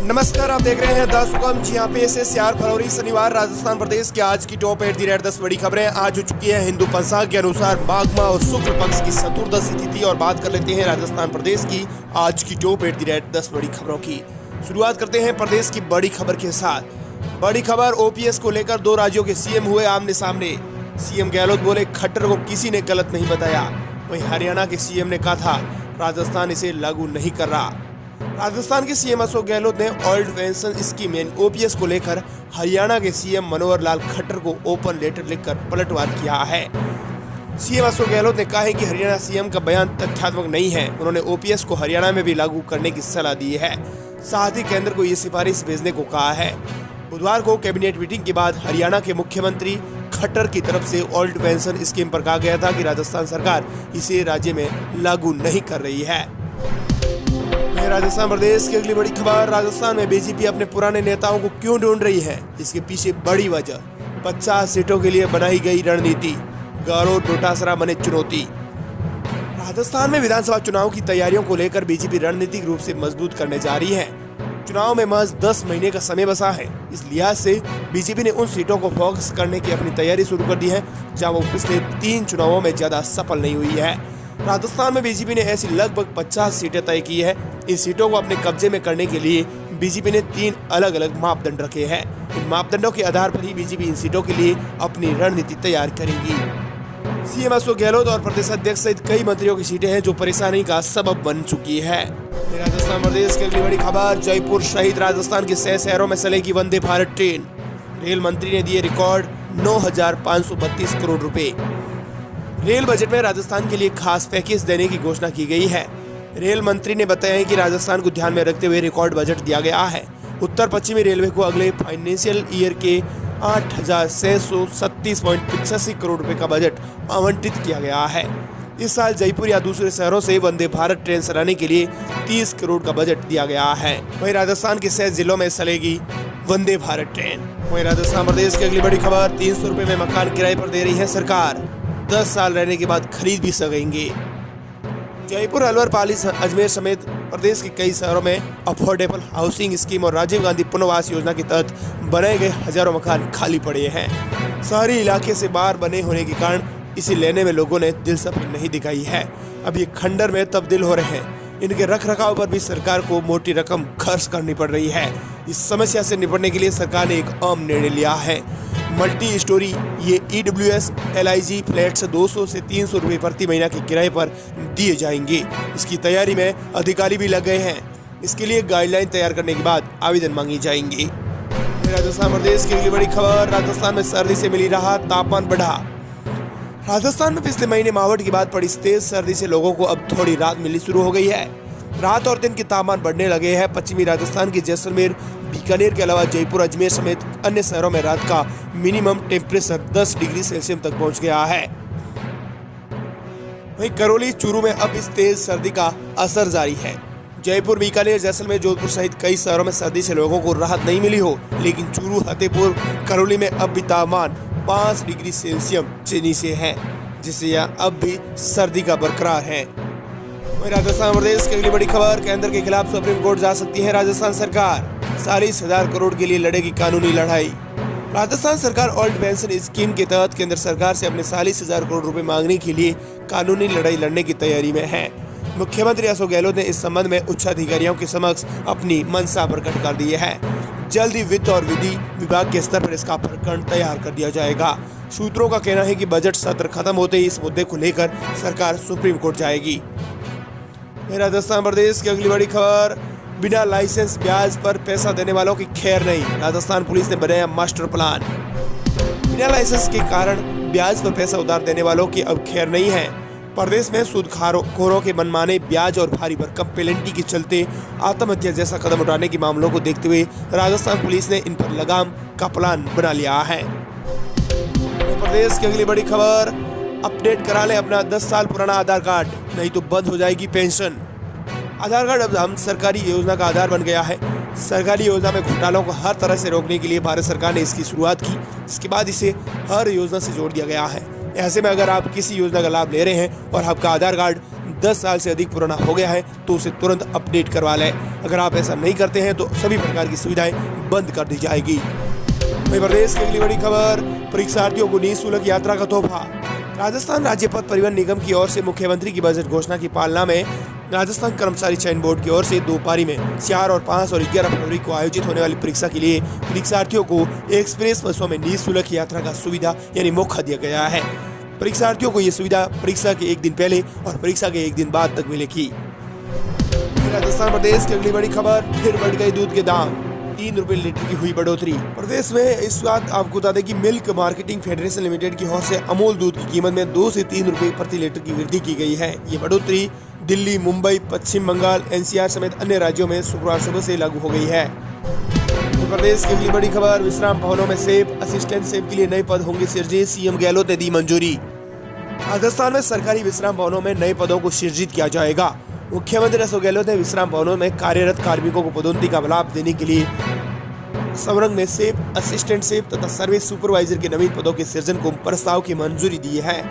नमस्कार, आप देख रहे हैं द सुगम। जी यहाँ पे से 4 फरवरी शनिवार राजस्थान प्रदेश की आज की टॉप 10 बड़ी खबरें आज हो चुकी है। हिंदू पंचांग के अनुसार माघ माह और शुक्ल पक्ष की चतुर्दशी तिथि और बात कर लेते हैं राजस्थान प्रदेश की आज की टॉप 10 बड़ी खबरों की। शुरुआत करते हैं प्रदेश की बड़ी खबर के साथ। बड़ी खबर, ओपीएस को लेकर 2 राज्यों के सीएम हुए आमने सामने। सीएम गहलोत बोले खट्टर को किसी ने गलत नहीं बताया। वहीं हरियाणा के सीएम ने कहा था राजस्थान इसे लागू नहीं कर रहा। राजस्थान के सीएम अशोक गहलोत ने ओल्ड पेंशन स्कीम यानी ओपीएस को लेकर हरियाणा के सीएम मनोहर लाल खट्टर को ओपन लेटर लिखकर पलटवार किया है। सीएम अशोक गहलोत ने कहा है कि हरियाणा सीएम का बयान तथ्यात्मक नहीं है। उन्होंने ओपीएस को हरियाणा में भी लागू करने की सलाह दी है, साथ ही केंद्र को ये सिफारिश भेजने को कहा है। बुधवार को कैबिनेट मीटिंग के बाद हरियाणा के मुख्यमंत्री खट्टर की तरफ से ओल्ड पेंशन स्कीम पर कहा गया था कि राजस्थान सरकार इसे राज्य में लागू नहीं कर रही है। राजस्थान प्रदेश की अगली बड़ी खबर, राजस्थान में बीजेपी अपने पुराने नेताओं को क्यों ढूंढ रही है, इसके पीछे बड़ी वजह 50 सीटों के लिए बनाई गई रणनीति। गारो डोटासरा बने चुनौती। राजस्थान में विधानसभा चुनाव की तैयारियों को लेकर बीजेपी रणनीतिक रूप से मजबूत करने जा रही है। चुनाव में महज 10 महीने का समय बचा है। इस लिहाज से बीजेपी ने उन सीटों को फोकस करने की अपनी तैयारी शुरू कर दी है जहां वो पिछले 3 चुनावों में ज्यादा सफल नहीं हुई है। राजस्थान में बीजेपी ने ऐसी लगभग 50 सीटें तय की है। इन सीटों को अपने कब्जे में करने के लिए बीजेपी ने 3 अलग अलग मापदंड रखे हैं। इन मापदंडों के आधार पर ही बीजेपी इन सीटों के लिए अपनी रणनीति तैयार करेगी। सीएम अशोक गहलोत और प्रदेश अध्यक्ष सहित कई मंत्रियों की सीटें हैं जो परेशानी का सबब बन चुकी है। राजस्थान प्रदेश की अगली बड़ी खबर, जयपुर सहित राजस्थान के 6 शहरों में चलेगी वंदे भारत ट्रेन। रेल मंत्री ने दिए रिकॉर्ड 9,532 करोड़ रुपए। रेल बजट में राजस्थान के लिए खास पैकेज देने की घोषणा की गई है। रेल मंत्री ने बताया कि राजस्थान को ध्यान में रखते हुए रिकॉर्ड बजट दिया गया है। उत्तर पश्चिमी रेलवे को अगले फाइनेंशियल ईयर के 8,637.85 करोड़ रुपए का बजट आवंटित किया गया है। इस साल जयपुर या दूसरे शहरों से वंदे भारत ट्रेन चलाने के लिए 30 करोड़ का बजट दिया गया है। वहीं राजस्थान के 6 जिलों में चलेगी वंदे भारत ट्रेन। वहीं राजस्थान प्रदेश की अगली बड़ी खबर, 300 रुपए में मकान किराए पर दे रही है सरकार। 10 साल रहने के बाद खरीद भी सकेंगे। जयपुर, अलवर, पाली, अजमेर समेत प्रदेश के कई शहरों में अफोर्डेबल हाउसिंग स्कीम और राजीव गांधी पुनर्वास योजना के तहत बनाए गए हजारों मकान खाली पड़े हैं। शहरी इलाके से बाहर बने होने के कारण इसे लेने में लोगों ने दिलचस्पी नहीं दिखाई है। अब ये खंडर में तब्दील हो रहे हैं। इनके रखरखाव पर भी सरकार को मोटी रकम खर्च करनी पड़ रही है। इस समस्या से निपटने के लिए सरकार ने एक अहम निर्णय लिया है। मल्टी स्टोरी ये EWS LIG फ्लैट्स 200 से 300 रुपए प्रति महीना के किराए पर दिए जाएंगे। इसकी तैयारी में अधिकारी भी लग गए हैं। इसके लिए गाइडलाइन तैयार करने के बाद आवेदन मांगी जाएंगी। राजस्थान प्रदेश की अगली बड़ी खबर, राजस्थान में सर्दी से मिली राहत, तापमान बढ़ा। राजस्थान में पिछले महीने मावठ की बाद पड़ी तेज सर्दी से लोगों को अब थोड़ी राहत मिलनी शुरू हो गई है। रात और दिन के तापमान बढ़ने लगे हैं। पश्चिमी राजस्थान के जैसलमेर, बीकानेर के अलावा जयपुर, अजमेर समेत अन्य शहरों में रात का मिनिमम टेम्परेचर 10 डिग्री सेल्सियस तक पहुंच गया है। वहीं करौली, चूरू में अब इस तेज सर्दी का असर जारी है। जयपुर, बीकानेर, जैसलमेर, जोधपुर सहित कई शहरों में सर्दी से लोगों को राहत नहीं मिली हो, लेकिन चूरू, फतेहपुर, करौली में अब भी तापमान 5 डिग्री सेल्सियस से नीचे है, जिससे यहाँ अब भी सर्दी का बरकरार है। वहीं राजस्थान प्रदेश की अगली बड़ी खबर, केंद्र के खिलाफ सुप्रीम कोर्ट जा सकती है राजस्थान सरकार। 40,000 करोड़ के लिए लड़ेगी कानूनी लड़ाई। राजस्थान सरकार ओल्ड पेंशन स्कीम के तहत केंद्र सरकार से अपने 40,000 करोड़ रुपए मांगने के लिए कानूनी लड़ाई लड़ने की तैयारी में है। मुख्यमंत्री अशोक गहलोत ने इस संबंध में उच्च अधिकारियों के समक्ष अपनी मंशा प्रकट कर दी है। जल्द ही वित्त और विधि विभाग के स्तर पर इसका प्रकरण तैयार कर दिया जाएगा। सूत्रों का कहना है कि बजट सत्र खत्म होते ही इस मुद्दे को लेकर सरकार सुप्रीम कोर्ट जाएगी। राजस्थान प्रदेश की अगली बड़ी खबर, बिना लाइसेंस ब्याज पर पैसा देने वालों की खैर नहीं। राजस्थान पुलिस ने बनाया मास्टर प्लान। बिना लाइसेंस के कारण ब्याज पर पैसा उधार देने वालों की अब खैर नहीं है। प्रदेश में सूदखोरों के मनमाने ब्याज और भारी भरकम पेनल्टी के चलते आत्महत्या जैसा कदम उठाने के मामलों को देखते हुए राजस्थान पुलिस ने इन पर लगाम का प्लान बना लिया है। प्रदेश की अगली बड़ी खबर, अपडेट करा लें अपना 10 साल पुराना आधार कार्ड, नहीं तो बंद हो जाएगी पेंशन। आधार कार्ड अब हम सरकारी योजना का आधार बन गया है। सरकारी योजना में घोटालों को हर तरह से रोकने के लिए भारत सरकार ने इसकी शुरुआत की। इसके बाद इसे हर योजना से जोड़ दिया गया है। ऐसे में अगर आप किसी योजना का लाभ ले रहे हैं और आपका आधार कार्ड 10 साल से अधिक पुराना हो गया है तो उसे तुरंत अपडेट करवा लें। अगर आप ऐसा नहीं करते हैं तो सभी प्रकार की सुविधाएं बंद कर दी जाएगी। मध्य प्रदेश की अगली बड़ी खबर, परीक्षार्थियों को निःशुल्क यात्रा का तोहफा। राजस्थान राज्य पथ परिवहन निगम की ओर से मुख्यमंत्री की बजट घोषणा की पालना में राजस्थान कर्मचारी चयन बोर्ड की ओर से 2 पारी में 4 और 5 और 11 फरवरी को आयोजित होने वाली परीक्षा के लिए परीक्षार्थियों को एक्सप्रेस बसों में निःशुल्क यात्रा का सुविधा यानी मौका दिया गया है। परीक्षार्थियों को ये सुविधा परीक्षा के एक दिन पहले और परीक्षा के एक दिन बाद तक मिलेगी। राजस्थान प्रदेश की अगली बड़ी खबर, फिर बढ़ गए दूध के दाम, 3 रुपए लीटर की हुई बढ़ोतरी। प्रदेश में इस बात आपको बता दें कि मिल्क मार्केटिंग फेडरेशन लिमिटेड की ओर से अमूल दूध की कीमत में 2 से 3 रुपए प्रति लीटर की वृद्धि की गई है। ये बढ़ोतरी दिल्ली, मुंबई, पश्चिम बंगाल, एनसीआर समेत अन्य राज्यों में शुक्रवार सुबह से लागू हो गई है। उत्तर प्रदेश की अगली बड़ी खबर, विश्राम भवनों में सेफ असिस्टेंट सेफ के लिए नए पद होंगे सृजित, सीएम गहलोत ने दी मंजूरी। राजस्थान में सरकारी विश्राम भवनों में नए पदों को सृजित किया जाएगा। मुख्यमंत्री अशोक गहलोत ने विश्राम भवनों में कार्यरत कार्मिकों को पदोन्नति का लाभ देने के लिए संवर्ग में सेफ, असिस्टेंट सेफ तथा सर्विस सुपरवाइजर के नवीन पदों के सृजन को प्रस्ताव की मंजूरी दी है।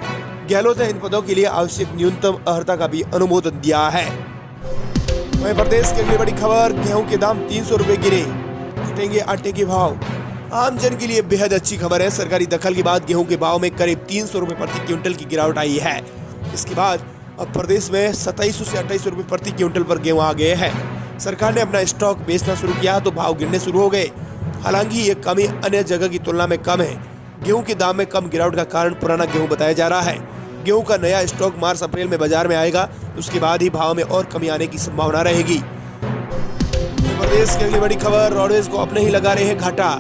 गहलोत ने इन पदों के लिए आवश्यक न्यूनतम अर्हता का भी अनुमोदन दिया है। मध्य प्रदेश की अगली बड़ी खबर, गेहूं के दाम 300 रुपए गिरे, घटेंगे आटे के भाव। आम जन के लिए बेहद अच्छी खबर है। सरकारी दखल के बाद गेहूं के भाव में करीब 300 रुपए प्रति क्विंटल की गिरावट आई है। इसके बाद अब प्रदेश में 2700 से 2800 रुपए प्रति क्विंटल पर गेहूं आ गए हैं। सरकार ने अपना स्टॉक बेचना शुरू किया तो भाव गिरने शुरू हो गए। हालांकि ये कमी अन्य जगह की तुलना में कम है। गेहूं के दाम में कम गिरावट का कारण पुराना गेहूं बताया जा रहा है। गेहूं का नया स्टॉक मार्च अप्रैल में बाजार में आएगा, उसके बाद ही भाव में और कमी आने की संभावना रहेगी। प्रदेश की अगली बड़ी खबर, रोडवेज को अपने ही लगा रहे हैं घाटा,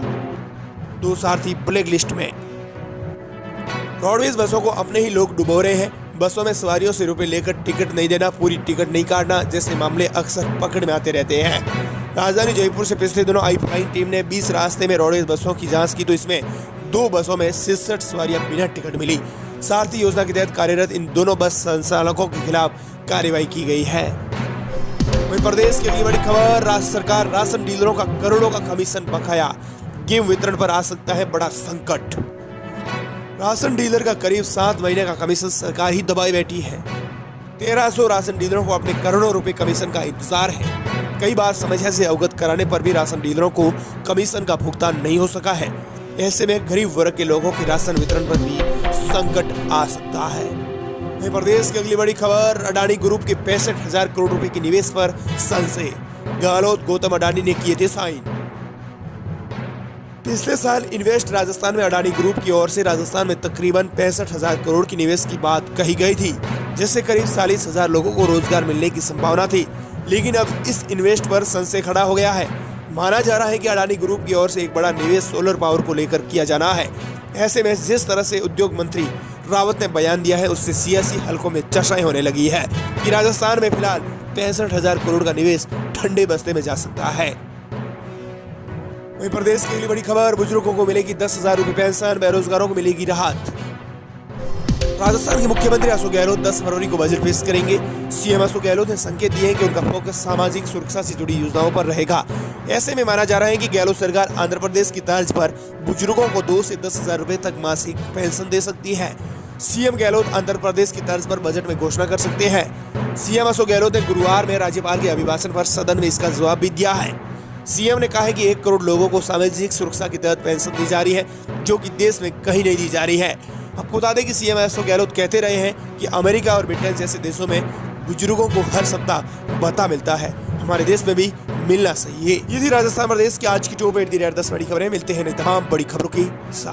2 सारथी ब्लैक लिस्ट में। रोडवेज बसों को अपने ही लोग डुबो रहे हैं। बसों में सवारियों से रुपए लेकर टिकट नहीं देना, पूरी टिकट नहीं काटना जैसे मामले अक्सर पकड़ में आते रहते हैं। राजधानी जयपुर से पिछले दिनों आई फ्लाइंग टीम ने 20 रास्ते में रोडवेज बसों की जांच की तो इसमें 2 बसों में 66 सवारियां बिना टिकट मिली। सारथी योजना के तहत कार्यरत इन दोनों बस संचालकों के खिलाफ कार्रवाई की गई है। वहीं प्रदेश की अगली बड़ी खबर, राज्य सरकार राशन डीलरों का करोड़ों का कमीशन बकाया, गेहूं वितरण पर आ सकता है बड़ा संकट। राशन डीलर का करीब 7 महीने का कमीशन सरकार ही दबाए बैठी है। 1300 राशन डीलरों को अपने करोड़ों रुपए कमीशन का इंतजार है। कई बार समस्या से अवगत कराने पर भी राशन डीलरों को कमीशन का भुगतान नहीं हो सका है। ऐसे में गरीब वर्ग के लोगों के राशन वितरण पर भी संकट आ सकता है। मध्य प्रदेश की अगली बड़ी खबर, अडानी ग्रुप के 65,000 करोड़ रुपए के निवेश पर संशय, गहलोत गौतम अडानी ने किए थे साइन। पिछले साल इन्वेस्ट राजस्थान में अडानी ग्रुप की ओर से राजस्थान में तकरीबन 65,000 करोड़ की निवेश की बात कही गई थी, जिससे करीब 40,000 लोगों को रोजगार मिलने की संभावना थी। लेकिन अब इस इन्वेस्ट पर संशय खड़ा हो गया है। माना जा रहा है कि अडानी ग्रुप की ओर से एक बड़ा निवेश सोलर पावर को लेकर किया जाना है। ऐसे में जिस तरह से उद्योग मंत्री रावत ने बयान दिया है, उससे सियासी हलकों में चर्चाएं होने लगी है कि राजस्थान में फिलहाल 65,000 करोड़ का निवेश ठंडे बस्ते में जा सकता है। वहीं प्रदेश की अगली बड़ी खबर, बुजुर्गों को मिलेगी 10,000 रुपए पेंशन, बेरोजगारों को मिलेगी राहत। राजस्थान के मुख्यमंत्री अशोक गहलोत 10 फरवरी को बजट पेश करेंगे। सीएम अशोक गहलोत ने संकेत दिए हैं कि उनका फोकस सामाजिक सुरक्षा से जुड़ी योजनाओं पर रहेगा। ऐसे में माना जा रहा है कि गहलोत सरकार आंध्र प्रदेश की तर्ज पर बुजुर्गों को 2 से 10,000 रुपए तक मासिक पेंशन दे सकती है। सीएम गहलोत आंध्र प्रदेश की तर्ज पर बजट में घोषणा कर सकते हैं। सीएम अशोक गहलोत ने गुरुवार में राज्यपाल के अभिभाषण पर सदन में इसका जवाब भी दिया है। सीएम ने कहा है कि 1 करोड़ लोगों को सामाजिक सुरक्षा के तहत पेंशन दी जा रही है, जो कि देश में कहीं नहीं दी जा रही है। आपको बता दें कि सीएम अशोक गहलोत कहते रहे हैं कि अमेरिका और ब्रिटेन जैसे देशों में बुजुर्गों को हर सप्ताह भत्ता मिलता है, हमारे देश में भी मिलना चाहिए। ये थी राजस्थान प्रदेश की आज की टॉप 8 10 बड़ी खबरें। मिलते हैं तमाम बड़ी खबरों के साथ।